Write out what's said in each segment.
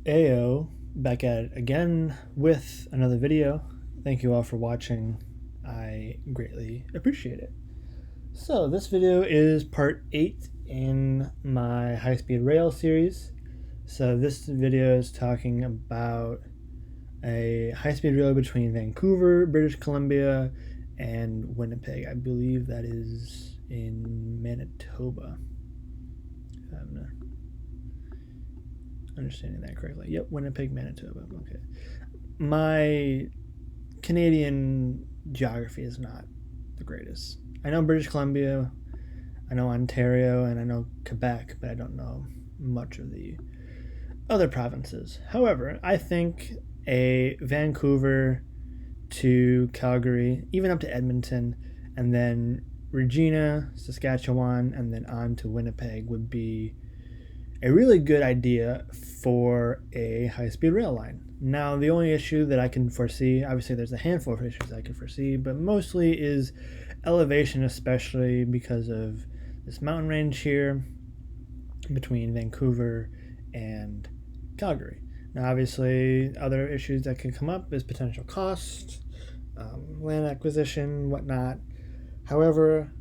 Ayo, back at it again with another video. Thank you all for watching. I greatly appreciate it. So this video is part 8 in my high-speed rail series. So this video is talking about a high-speed rail between Vancouver, British Columbia, and Winnipeg. I believe that is in Manitoba. I'm understanding that correctly. Yep, Winnipeg, Manitoba. Okay. My Canadian geography is not the greatest. I know British Columbia, I know Ontario, and I know Quebec, but I don't know much of the other provinces. However, I think a Vancouver to Calgary, even up to Edmonton, and then Regina, Saskatchewan, and then on to Winnipeg would be a really good idea for a high-speed rail line. Now, the only issue that I can foresee, obviously there's a handful of issues I can foresee, but mostly is elevation, especially because of this mountain range here between Vancouver and Calgary. Now, obviously, other issues that can come up is potential cost, land acquisition, whatnot. However,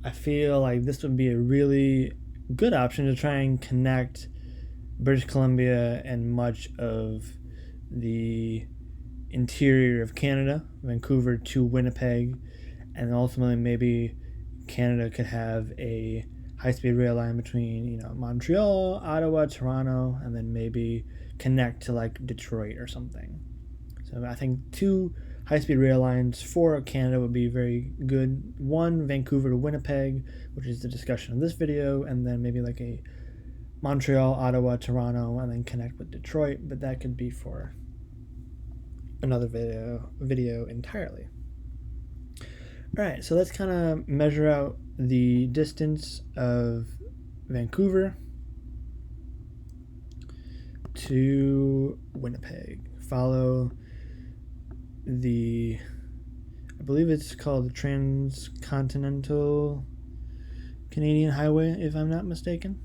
I feel like this would be a really good option to try and connect British Columbia and much of the interior of Canada, Vancouver to Winnipeg, and ultimately maybe Canada could have a high-speed rail line between Montreal, Ottawa, Toronto, and then maybe connect to like Detroit or something. So I think two high-speed rail lines for Canada would be very good. One, Vancouver to Winnipeg, which is the discussion of this video, and then maybe like a Montreal, Ottawa, Toronto, and then connect with Detroit, but that could be for another video entirely. All right, so let's kind of measure out the distance of Vancouver to Winnipeg. Follow I believe it's called the Transcontinental Canadian Highway, if I'm not mistaken.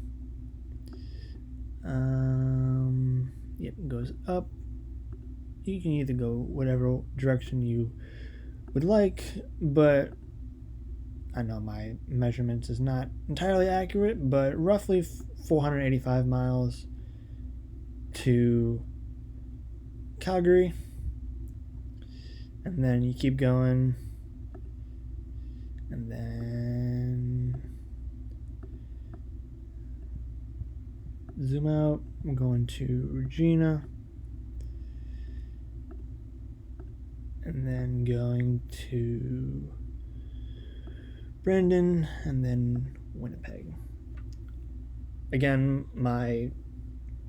Yep, it goes up. You can either go whatever direction you would like, but I know my measurements is not entirely accurate, but roughly 485 miles to Calgary. And then you keep going, and then zoom out. I'm going to Regina, and then going to Brandon, and then Winnipeg. Again, my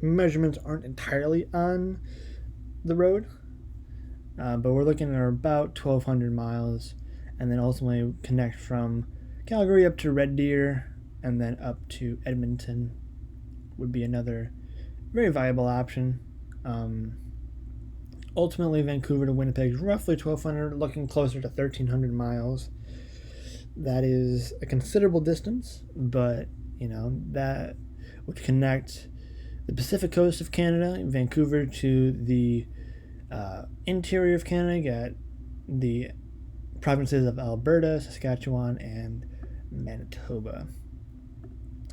measurements aren't entirely on the road. But we're looking at about 1,200 miles, and then ultimately connect from Calgary up to Red Deer, and then up to Edmonton would be another very viable option. Ultimately, Vancouver to Winnipeg is roughly 1,200, looking closer to 1,300 miles. That is a considerable distance, but that would connect the Pacific coast of Canada, Vancouver, to the interior of Canada. You got the provinces of Alberta, Saskatchewan, and Manitoba.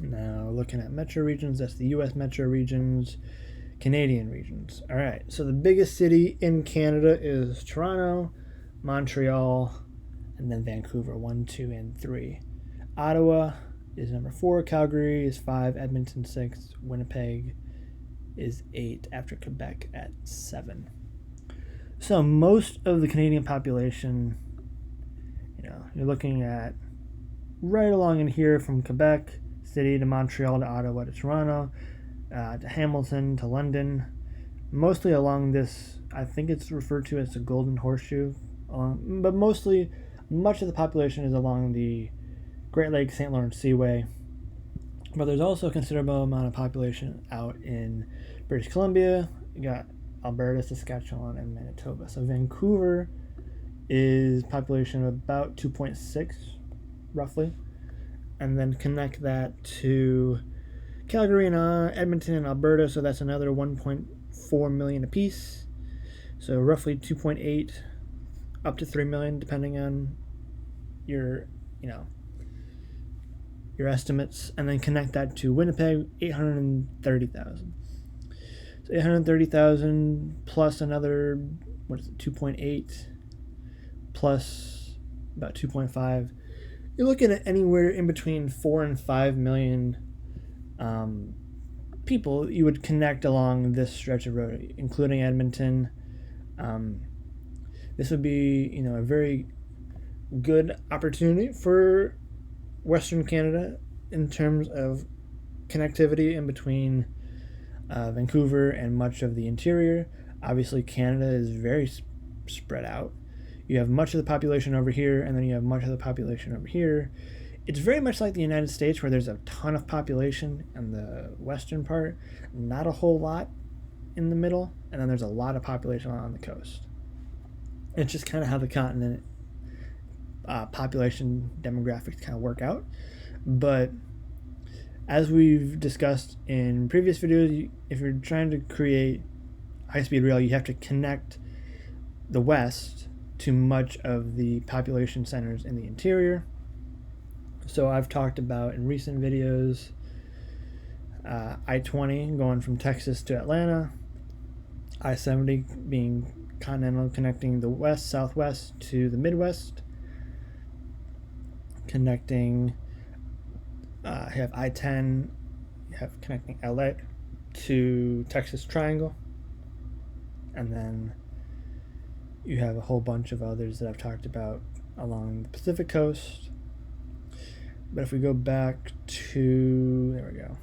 Now, looking at metro regions, that's the U.S. metro regions, Canadian regions. All right, so the biggest city in Canada is Toronto, Montreal, and then Vancouver, 1, 2, and 3. Ottawa is number 4, Calgary is 5, Edmonton 6, Winnipeg is 8, after Quebec at 7. So most of the Canadian population, you're looking at right along in here from Quebec City to Montreal to Ottawa to Toronto, to Hamilton to London, mostly along this, I think it's referred to as the Golden Horseshoe, but mostly much of the population is along the Great Lakes St. Lawrence Seaway. But there's also a considerable amount of population out in British Columbia. You got Alberta, Saskatchewan, and Manitoba. So Vancouver is population of about 2.6, roughly. And then connect that to Calgary and Edmonton and Alberta, so that's another 1.4 million apiece. So roughly 2.8 up to 3 million, depending on your estimates, and then connect that to Winnipeg, 830,000. So 830,000 plus another 2.8 plus about 2.5. You're looking at anywhere in between 4 and 5 million people you would connect along this stretch of road, including Edmonton. This would be, a very good opportunity for Western Canada in terms of connectivity in between Vancouver and much of the interior. Obviously, Canada is very spread out. You have much of the population over here, and then you have much of the population over here. It's very much like the United States, where there's a ton of population in the western part, not a whole lot in the middle, and then there's a lot of population on the coast. It's just kind of how the continent population demographics kind of work out. But as we've discussed in previous videos, if you're trying to create high-speed rail, you have to connect the west to much of the population centers in the interior. So I've talked about in recent videos I-20 going from Texas to Atlanta, I-70 being continental, connecting the west, southwest to the Midwest, connecting, you have I-10, you have connecting LA to Texas Triangle, and then you have a whole bunch of others that I've talked about along the Pacific coast. But if we go back to, there we go,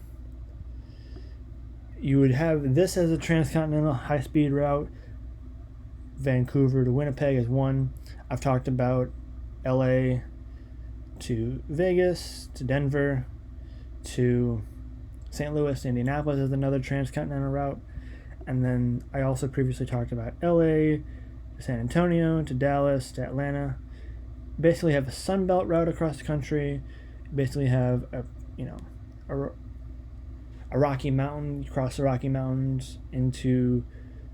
you would have this as a transcontinental high-speed route. Vancouver to Winnipeg is one. I've talked about LA to Vegas, to Denver, to St. Louis, Indianapolis is another transcontinental route. And then I also previously talked about LA to San Antonio, to Dallas, to Atlanta. Basically have a Sunbelt route across the country. Basically have a Rocky Mountain, you cross the Rocky Mountains into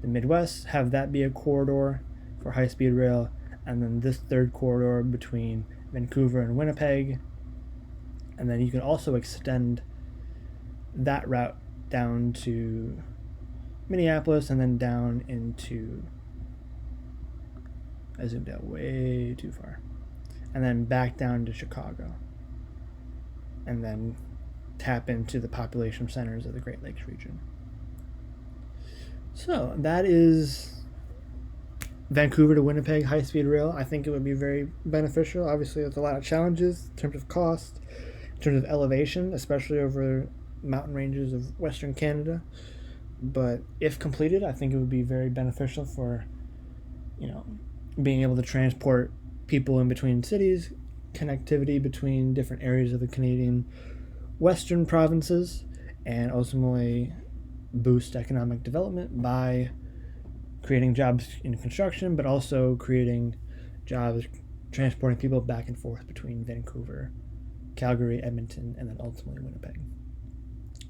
the Midwest, have that be a corridor for high-speed rail, and then this third corridor between Vancouver and Winnipeg. And then you can also extend that route down to Minneapolis and then down into, I zoomed out way too far, and then back down to Chicago, and then tap into the population centers of the Great Lakes region. So that is Vancouver to Winnipeg high-speed rail. I think it would be very beneficial. Obviously, there's a lot of challenges in terms of cost, in terms of elevation, especially over mountain ranges of Western Canada. But if completed, I think it would be very beneficial for, being able to transport people in between cities, connectivity between different areas of the Canadian western provinces, and ultimately boost economic development by creating jobs in construction, but also creating jobs transporting people back and forth between Vancouver, Calgary, Edmonton, and then ultimately Winnipeg.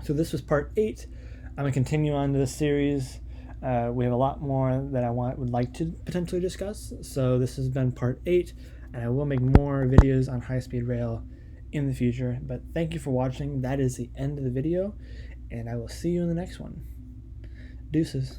So this was part 8. I'm going to continue on to this series. We have a lot more that I would like to potentially discuss. So this has been part 8, and I will make more videos on high-speed rail in the future. But thank you for watching. That is the end of the video, and I will see you in the next one. Deuces.